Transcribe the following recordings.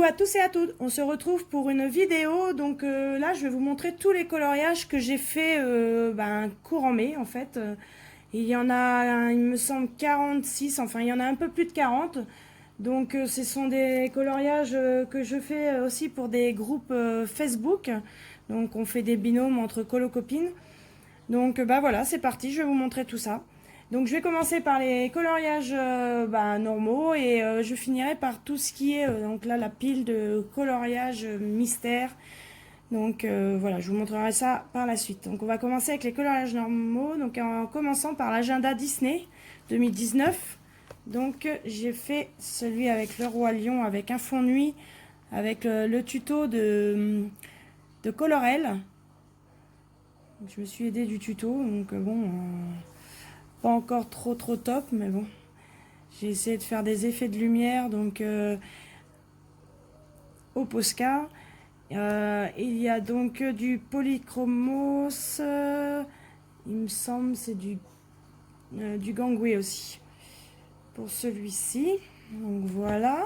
à tous et à toutes, on se retrouve pour une vidéo. Donc là je vais vous montrer tous les coloriages que j'ai fait courant mai en fait. Il y en a, il me semble 46, enfin il y en a un peu plus de 40. Donc ce sont des coloriages que je fais aussi pour des groupes Facebook. Donc on fait des binômes entre colo-copines. Donc voilà, c'est parti, je vais vous montrer tout ça. Donc je vais commencer par les coloriages normaux et je finirai par tout ce qui est donc là la pile de coloriage mystère. Donc voilà, je vous montrerai ça par la suite. Donc on va commencer avec les coloriages normaux, donc en commençant par l'agenda Disney 2019. Donc j'ai fait celui avec le roi lion avec un fond nuit avec le tuto de Colorel. Je me suis aidée du tuto, donc pas encore trop top, mais bon. J'ai essayé de faire des effets de lumière, donc au Posca. Il y a donc du polychromos, il me semble c'est du gangway aussi. Pour celui-ci, donc voilà.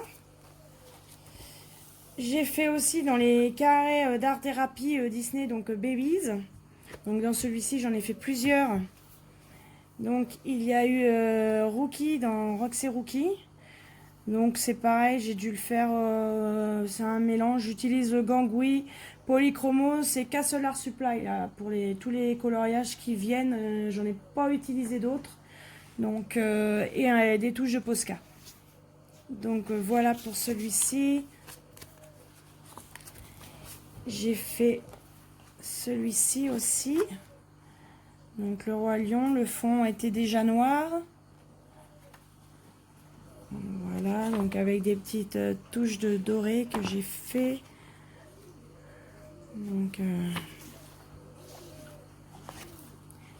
J'ai fait aussi dans les carrés d'art thérapie Disney, donc Babies. Donc dans celui-ci, j'en ai fait plusieurs. Donc il y a eu Rookie dans Roxy Rookie. Donc c'est pareil, j'ai dû le faire, c'est un mélange. J'utilise le Gangui, Polychromos et Castle Supply là, pour tous les coloriages qui viennent. J'en ai pas utilisé d'autres. Donc et des touches de Posca. Donc voilà pour celui-ci. J'ai fait celui-ci aussi. Donc le roi lion, le fond était déjà noir. Voilà, donc avec des petites touches de doré que j'ai fait. Donc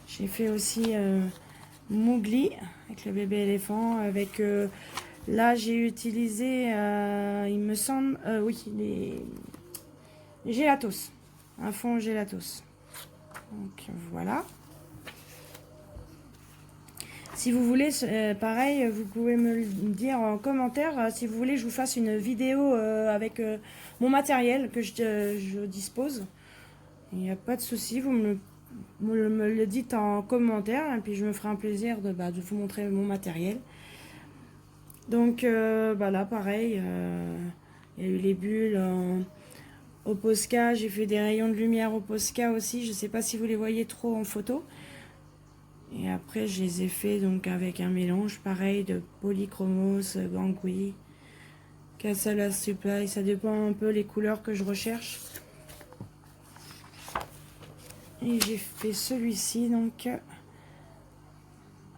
j'ai fait aussi Mowgli avec le bébé éléphant. Avec là j'ai utilisé, il me semble, oui, les gélatos, un fond gélatos. Donc voilà. Si vous voulez, pareil, vous pouvez me le dire en commentaire. Si vous voulez, je vous fasse une vidéo avec mon matériel que je dispose. Il n'y a pas de souci, vous me le dites en commentaire. Et puis je me ferai un plaisir de vous montrer mon matériel. Donc là, pareil, il y a eu les bulles au Posca. J'ai fait des rayons de lumière au Posca aussi. Je ne sais pas si vous les voyez trop en photo. Et après, je les ai fait donc avec un mélange pareil de polychromos, gangui, Castle Supply. Ça dépend un peu les couleurs que je recherche. Et j'ai fait celui-ci donc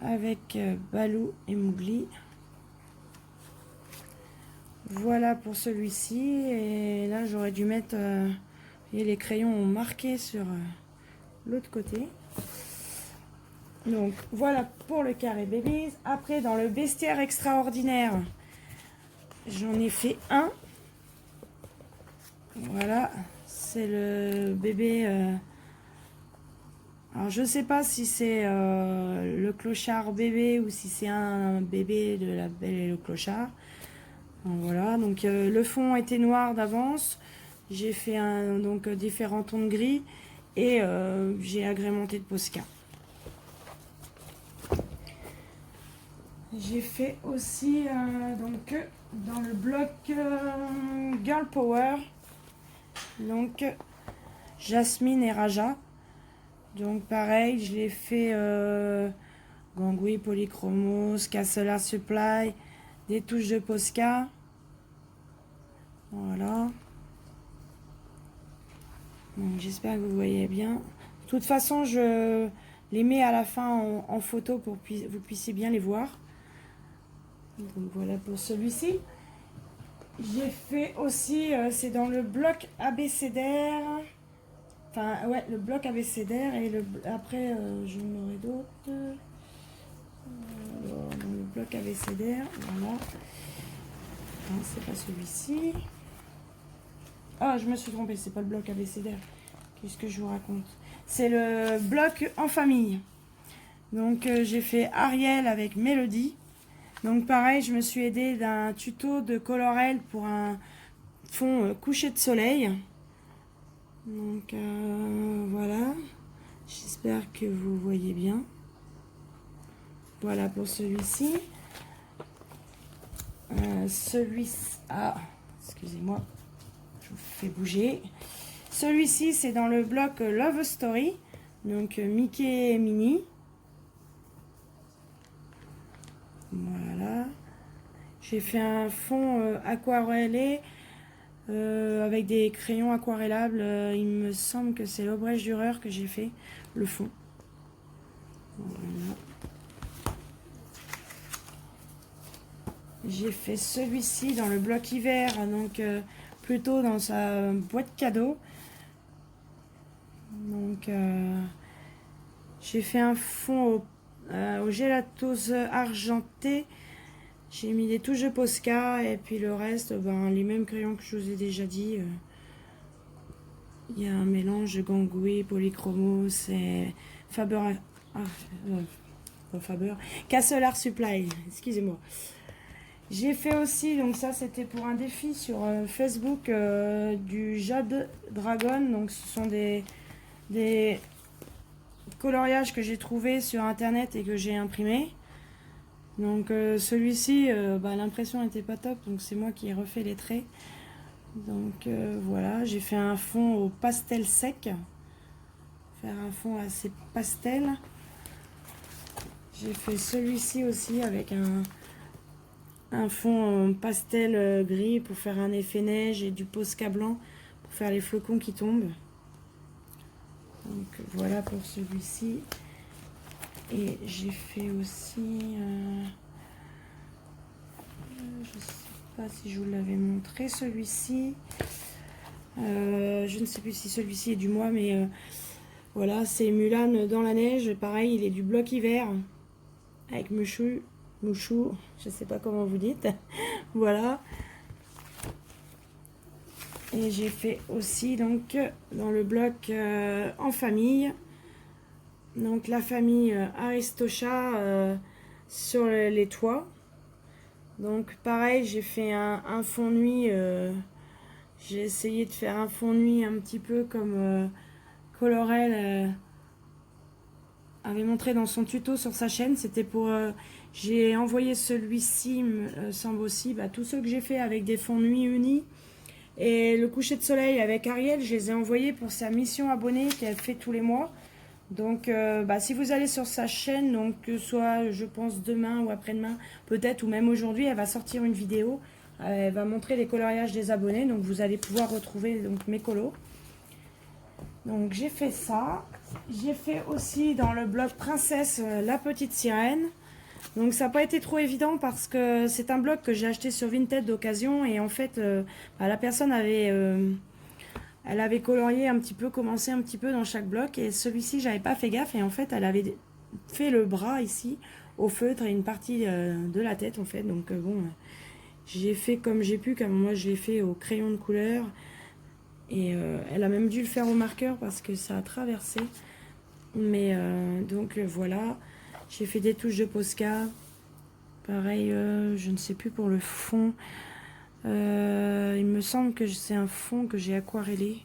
avec Baloo et Mowgli. Voilà pour celui-ci. Et là, j'aurais dû mettre et les crayons ont marqué sur l'autre côté. Donc voilà pour le carré Babies. Après dans le bestiaire extraordinaire, j'en ai fait un. Voilà, c'est le bébé. Alors je sais pas si c'est le clochard bébé ou si c'est un bébé de la Belle et le Clochard. Donc, voilà, donc le fond était noir d'avance. J'ai fait donc différents tons de gris et j'ai agrémenté de Posca. J'ai fait aussi donc dans le bloc Girl Power, donc Jasmine et Raja. Donc pareil, je l'ai fait Gangui, Polychromos, Castle Supply, des touches de Posca. Voilà. J'espère que vous voyez bien. De toute façon, je les mets à la fin en photo pour que vous puissiez bien les voir. Donc voilà pour celui-ci. J'ai fait aussi, c'est dans le bloc abécédaire. Enfin, ouais, le bloc abécédaire. Et après, j'en aurai d'autres. Dans le bloc abécédaire, voilà. Non, c'est pas celui-ci. Ah, je me suis trompée, c'est pas le bloc abécédaire. Qu'est-ce que je vous raconte? C'est le bloc en famille. Donc, j'ai fait Ariel avec Mélodie. Donc pareil, je me suis aidée d'un tuto de Colorel pour fond coucher de soleil. Donc voilà, j'espère que vous voyez bien. Voilà pour celui-ci. Celui-ci, excusez-moi, je vous fais bouger. Celui-ci, c'est dans le bloc Love Story, donc Mickey et Minnie. Voilà. J'ai fait un fond aquarellé avec des crayons aquarellables. Il me semble que c'est l'Aubrèche Dürer que j'ai fait le fond. Voilà. J'ai fait celui-ci dans le bloc hiver, donc plutôt dans sa boîte cadeau. Donc j'ai fait un fond au gélatose argenté. J'ai mis des touches de Posca et puis le reste, ben, les mêmes crayons que je vous ai déjà dit. Il y a un mélange de Gangui, Polychromos et Faber, Faber, Castle Art Supply, excusez-moi. J'ai fait aussi, donc ça c'était pour un défi sur Facebook, du Jade Dragon. Donc ce sont des coloriages que j'ai trouvé sur internet et que j'ai imprimé. Donc celui-ci, l'impression n'était pas top, donc c'est moi qui ai refait les traits. Donc voilà, j'ai fait un fond au pastel sec. Faire un fond assez pastel. J'ai fait celui-ci aussi avec un fond pastel gris pour faire un effet neige et du Posca blanc pour faire les flocons qui tombent. Donc voilà pour celui-ci. Et j'ai fait aussi, je sais pas si je vous l'avais montré, celui-ci. Je ne sais plus si celui-ci est du mois, mais voilà, c'est Mulan dans la neige. Pareil, il est du bloc hiver avec Mouchou, je sais pas comment vous dites. Voilà. Et j'ai fait aussi donc dans le bloc en famille. Donc la famille Aristocha sur les toits. Donc pareil, j'ai fait un fond nuit. J'ai essayé de faire un fond nuit un petit peu comme Colorel avait montré dans son tuto sur sa chaîne. C'était pour... j'ai envoyé celui-ci, me semble aussi, tous ceux que j'ai fait avec des fonds nuit unis. Et le coucher de soleil avec Ariel, je les ai envoyés pour sa mission abonnée qu'elle fait tous les mois. Donc si vous allez sur sa chaîne, donc que soit je pense demain ou après-demain, peut-être ou même aujourd'hui, elle va sortir une vidéo. Elle va montrer les coloriages des abonnés, donc vous allez pouvoir retrouver donc mes colos. Donc j'ai fait ça. J'ai fait aussi dans le bloc Princesse la petite sirène. Donc ça n'a pas été trop évident parce que c'est un bloc que j'ai acheté sur Vinted d'occasion et en fait la personne avait elle avait colorié un petit peu, commencé un petit peu dans chaque bloc et celui-ci j'avais pas fait gaffe et en fait elle avait fait le bras ici au feutre et une partie de la tête en fait. Donc j'ai fait comme j'ai pu, car moi je l'ai fait au crayon de couleur et elle a même dû le faire au marqueur parce que ça a traversé. Mais donc voilà, j'ai fait des touches de Posca. Pareil, je ne sais plus pour le fond. Il me semble que c'est un fond que j'ai aquarellé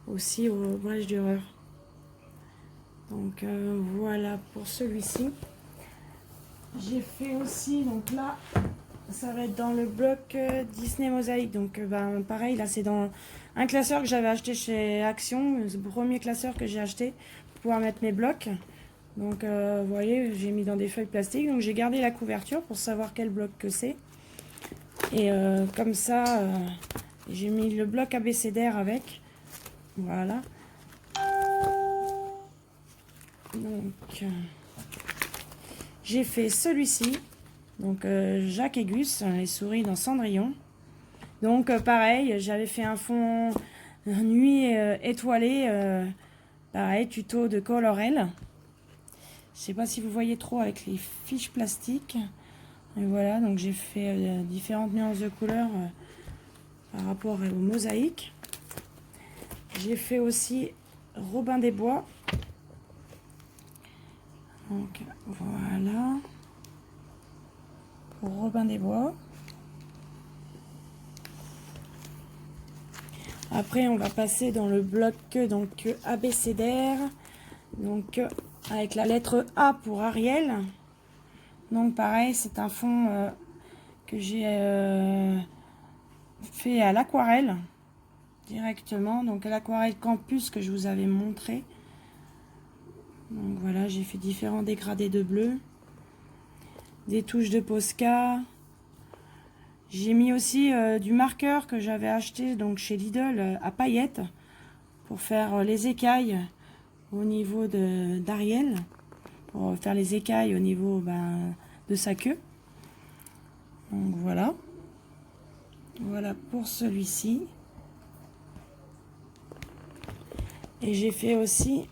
aussi au Brèche Dürer. Donc voilà pour celui-ci. J'ai fait aussi, donc là, ça va être dans le bloc Disney Mosaïque. Donc pareil, là c'est dans un classeur que j'avais acheté chez Action. C'est le premier classeur que j'ai acheté pour pouvoir mettre mes blocs. Donc vous voyez, j'ai mis dans des feuilles plastiques. Donc j'ai gardé la couverture pour savoir quel bloc que c'est. Et comme ça, j'ai mis le bloc abécédaire avec. Voilà. Donc j'ai fait celui-ci. Donc Jacques et Gus, les souris dans Cendrillon. Donc pareil, j'avais fait un fond nuit étoilé. Pareil, tuto de Colorel. Je sais pas si vous voyez trop avec les fiches plastiques. Et voilà, donc j'ai fait différentes nuances de couleurs par rapport aux mosaïques. J'ai fait aussi Robin des Bois. Donc voilà. Pour Robin des Bois. Après, on va passer dans le bloc donc abécédaire, donc avec la lettre A pour Ariel. Donc pareil, c'est un fond que j'ai fait à l'aquarelle directement, donc à l'aquarelle campus que je vous avais montré. Donc voilà, j'ai fait différents dégradés de bleu, des touches de Posca. J'ai mis aussi du marqueur que j'avais acheté donc chez Lidl à paillettes pour faire les écailles au niveau d'Ariel, pour faire les écailles au niveau de sa queue. Donc voilà. Voilà pour celui-ci. Et j'ai fait aussi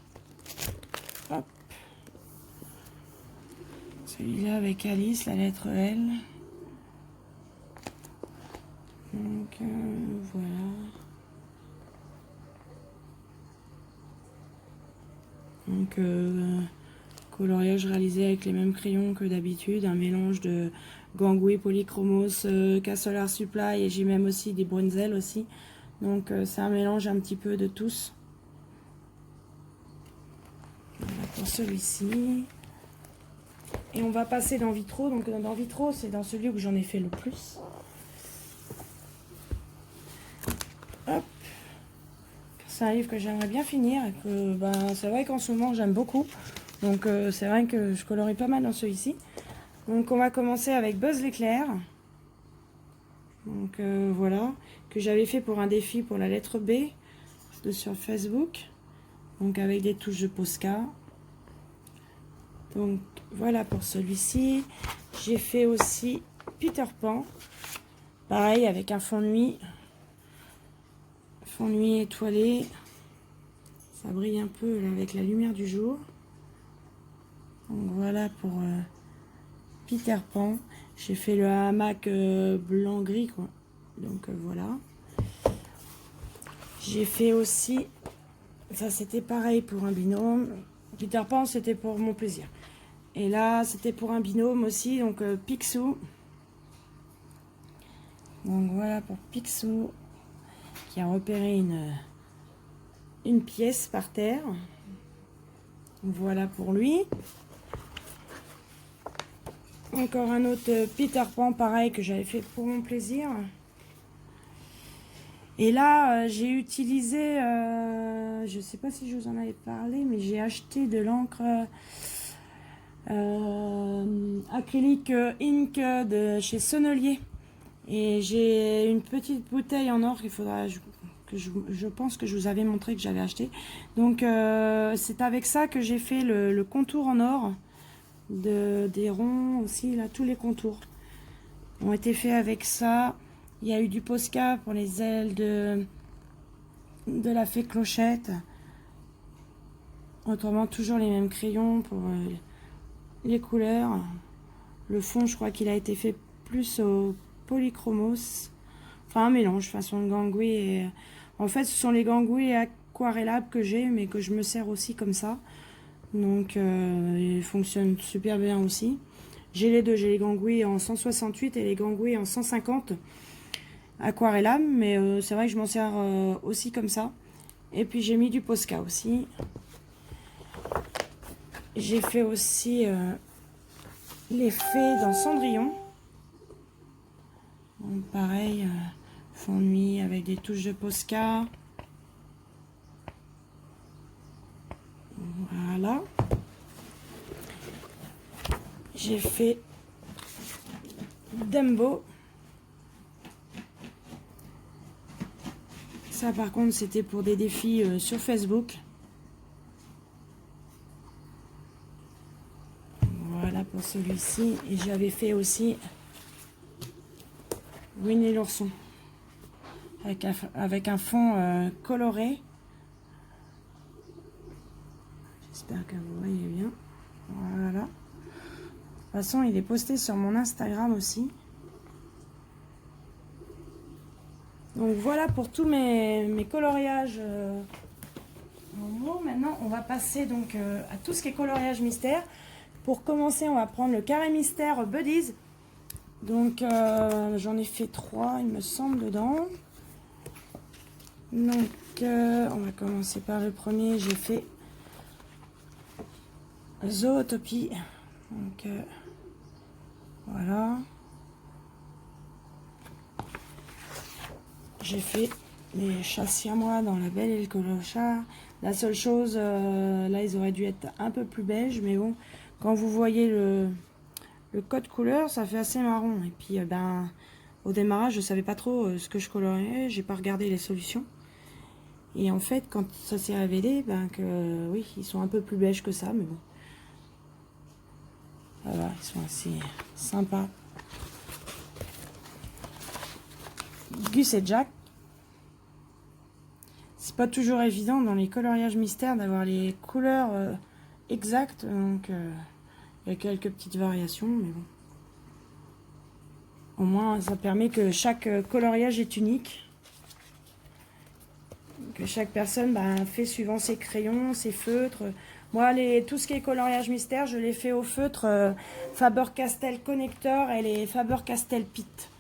celui-là avec Alice, la lettre L. Donc voilà. Donc coloriage réalisé avec les mêmes crayons que d'habitude, un mélange de Gangui, Polychromos, Castle Supply, et j'ai même aussi des Brunzel aussi. Donc c'est un mélange un petit peu de tous. Voilà pour celui-ci. Et on va passer dans Vitro. Donc dans Vitro, c'est dans celui où j'en ai fait le plus. Hop. C'est un livre que j'aimerais bien finir. Et que c'est vrai qu'en ce moment j'aime beaucoup. Donc c'est vrai que je colorie pas mal dans celui-ci. Donc on va commencer avec Buzz l'éclair. Donc voilà, que j'avais fait pour un défi pour la lettre B sur Facebook. Donc avec des touches de Posca. Donc voilà pour celui-ci. J'ai fait aussi Peter Pan. Pareil avec un fond nuit. Fond nuit étoilé. Ça brille un peu là, avec la lumière du jour. Donc voilà pour Peter Pan. J'ai fait le hamac blanc-gris quoi. Donc voilà. J'ai fait aussi, ça c'était pareil pour un binôme. Peter Pan c'était pour mon plaisir. Et là c'était pour un binôme aussi, donc Picsou. Donc voilà pour Picsou qui a repéré une pièce par terre. Voilà pour lui. Encore un autre Peter Pan pareil que j'avais fait pour mon plaisir. Et là j'ai utilisé, je sais pas si je vous en avais parlé, mais j'ai acheté de l'encre acrylique ink de chez Sennelier. Et j'ai une petite bouteille en or qu'il faudra que je pense que je vous avais montré que j'avais acheté. Donc c'est avec ça que j'ai fait le contour en or des ronds aussi, là tous les contours ont été faits avec ça. Il y a eu du Posca pour les ailes de la fée Clochette. Autrement toujours les mêmes crayons pour les couleurs. Le fond je crois qu'il a été fait plus au Polychromos, enfin un mélange façon Gangui et en fait ce sont les Gangui aquarellables que j'ai mais que je me sers aussi comme ça, donc ils fonctionnent super bien aussi. J'ai les deux, j'ai les Gangui en 168 et les Gangui en 150 aquarellables, mais c'est vrai que je m'en sers aussi comme ça. Et puis j'ai mis du Posca aussi. J'ai fait aussi les fées dans Cendrillon. Donc pareil, fond nuit avec des touches de Posca. Voilà. J'ai fait Dumbo. Ça par contre c'était pour des défis sur Facebook. Voilà pour celui-ci. Et j'avais fait aussi Winnie l'ourson avec un fond coloré. J'espère que vous voyez bien. Voilà. De toute façon, il est posté sur mon Instagram aussi. Donc voilà pour tous mes coloriages. Maintenant, on va passer donc à tout ce qui est coloriage mystère. Pour commencer, on va prendre le carré mystère Buddies. Donc j'en ai fait 3, il me semble, dedans. Donc, on va commencer par le premier. J'ai fait Zootopie. Donc, voilà. J'ai fait les chats siamois dans La Belle et le Clochard. La seule chose, là, ils auraient dû être un peu plus beige, mais bon, quand vous voyez le code couleur, ça fait assez marron. Et puis, ben, au démarrage, je savais pas trop ce que je coloriais, j'ai pas regardé les solutions. Et en fait, quand ça s'est révélé, ben que oui, ils sont un peu plus beiges que ça, mais bon. Voilà, ils sont assez sympas. Gus et Jack. C'est pas toujours évident dans les coloriages mystères d'avoir les couleurs exactes, donc il y a quelques petites variations, mais bon. Au moins, ça permet que chaque coloriage est unique. Que chaque personne fait suivant ses crayons, ses feutres. Moi, tout ce qui est coloriage mystère, je les fais au feutre Faber-Castell Connector et les Faber-Castell Pitt.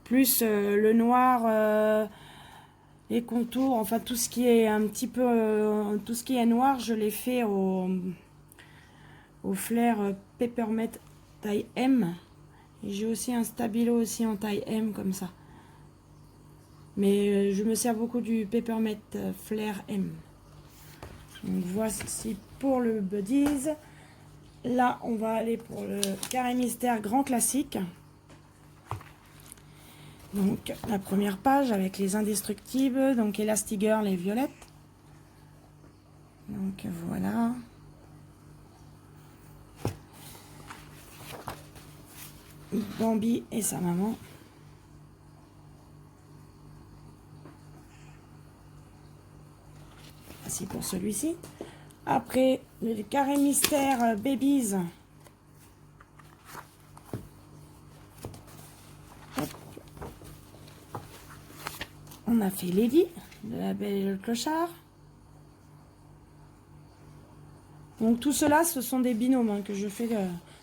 Plus le noir, les contours, enfin tout ce qui est un petit peu, tout ce qui est noir, je les fais au flair Peppermint taille M. Et j'ai aussi un stabilo aussi en taille M comme ça. Mais je me sers beaucoup du Peppermint Flair M. Donc voici pour le Buddies. Là, on va aller pour le carré mystère grand classique. Donc la première page avec les indestructibles, donc Elastigirl et Violette. Donc voilà. Bambi et sa maman. Voici pour celui-ci. Après, le carré mystère Babies. Hop. On a fait Lady, de La Belle et le Clochard. Donc tout cela, ce sont des binômes que je fais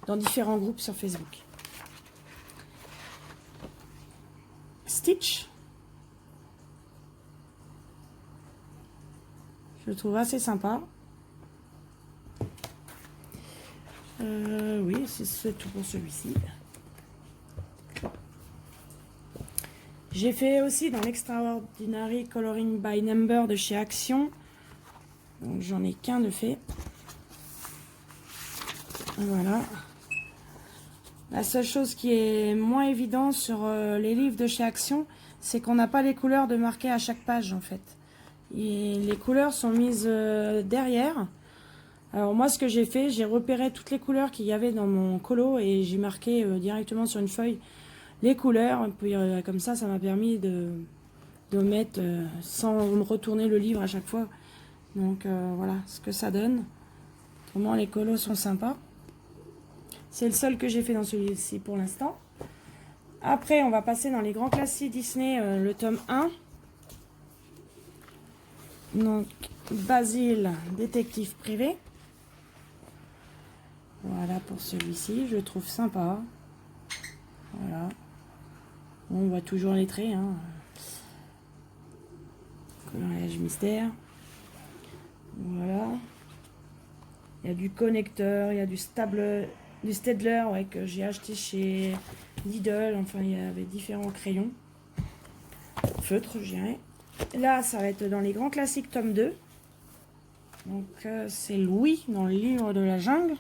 dans différents groupes sur Facebook. Stitch. Je le trouve assez sympa. Oui, c'est tout pour celui-ci. J'ai fait aussi dans l'Extraordinary Coloring by Number de chez Action. Donc j'en ai qu'un de fait. Voilà. La seule chose qui est moins évidente sur les livres de chez Action, c'est qu'on n'a pas les couleurs de marquer à chaque page en fait. Et les couleurs sont mises derrière. Alors moi ce que j'ai fait, j'ai repéré toutes les couleurs qu'il y avait dans mon colo et j'ai marqué directement sur une feuille les couleurs. Et puis comme ça m'a permis de mettre sans retourner le livre à chaque fois. Donc voilà ce que ça donne. Autrement les colos sont sympas. C'est le seul que j'ai fait dans celui-ci pour l'instant. Après on va passer dans les grands classiques Disney, le tome 1. Donc Basile, détective privé. Voilà pour celui-ci, je le trouve sympa. Voilà. Bon, on voit toujours les traits. Coloriage mystère. Voilà. Il y a du connecteur, il y a du Stedler ouais, que j'ai acheté chez Lidl. Enfin, il y avait différents crayons. Feutres, je dirais. Là, ça va être dans les grands classiques tome 2. Donc, c'est Louis dans le livre de la jungle.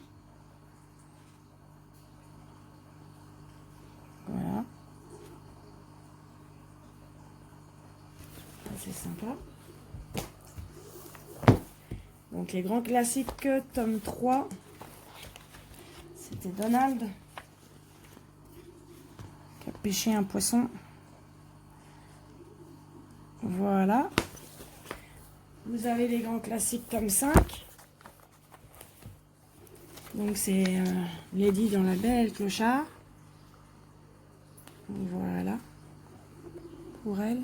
Voilà. C'est sympa. Donc, les grands classiques tome 3. C'était Donald qui a pêché un poisson. Voilà. Vous avez les grands classiques tome 5. Donc c'est Lady dans La Belle et le Clochard. Voilà. Pour elle.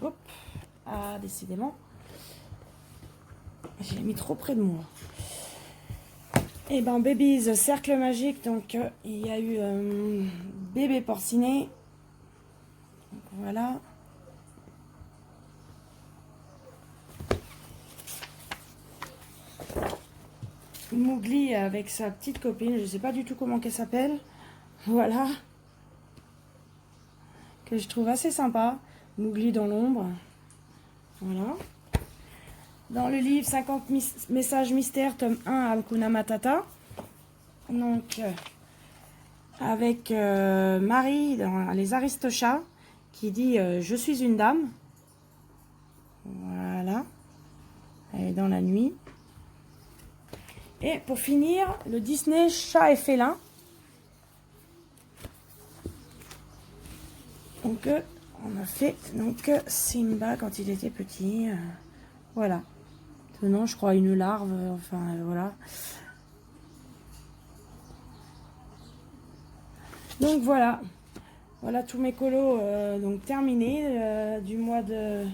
Hop. Ah, décidément. J'ai mis trop près de moi. Et ben Babies, cercle magique. Donc il y a eu bébé porcinet. Voilà. Mowgli avec sa petite copine, je sais pas du tout comment qu'elle s'appelle. Voilà. Que je trouve assez sympa. Mowgli dans l'ombre. Voilà. Dans le livre 50 messages mystères, tome 1, Hakuna Matata. Donc, avec Marie dans Les Aristochats, qui dit je suis une dame. Voilà. Elle est dans la nuit. Et pour finir, le Disney Chat et Félin. Donc, on a fait donc Simba quand il était petit. Voilà. Tenant, je crois, une larve. Enfin, voilà. Donc, voilà. Voilà tous mes colos donc terminés du mois de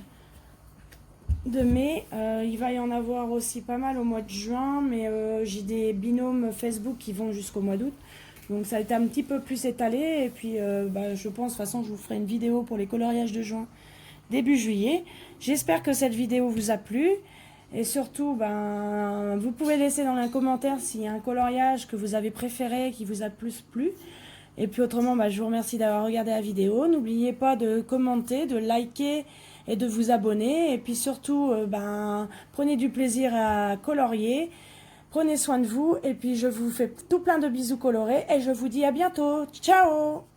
mai. Il va y en avoir aussi pas mal au mois de juin, mais j'ai des binômes Facebook qui vont jusqu'au mois d'août. Donc ça a été un petit peu plus étalé. Et puis je pense, de toute façon, je vous ferai une vidéo pour les coloriages de juin début juillet. J'espère que cette vidéo vous a plu. Et surtout, vous pouvez laisser dans les commentaires s'il y a un coloriage que vous avez préféré, qui vous a plus plu. Et puis autrement, je vous remercie d'avoir regardé la vidéo. N'oubliez pas de commenter, de liker et de vous abonner. Et puis surtout, prenez du plaisir à colorier. Prenez soin de vous. Et puis je vous fais tout plein de bisous colorés. Et je vous dis à bientôt. Ciao!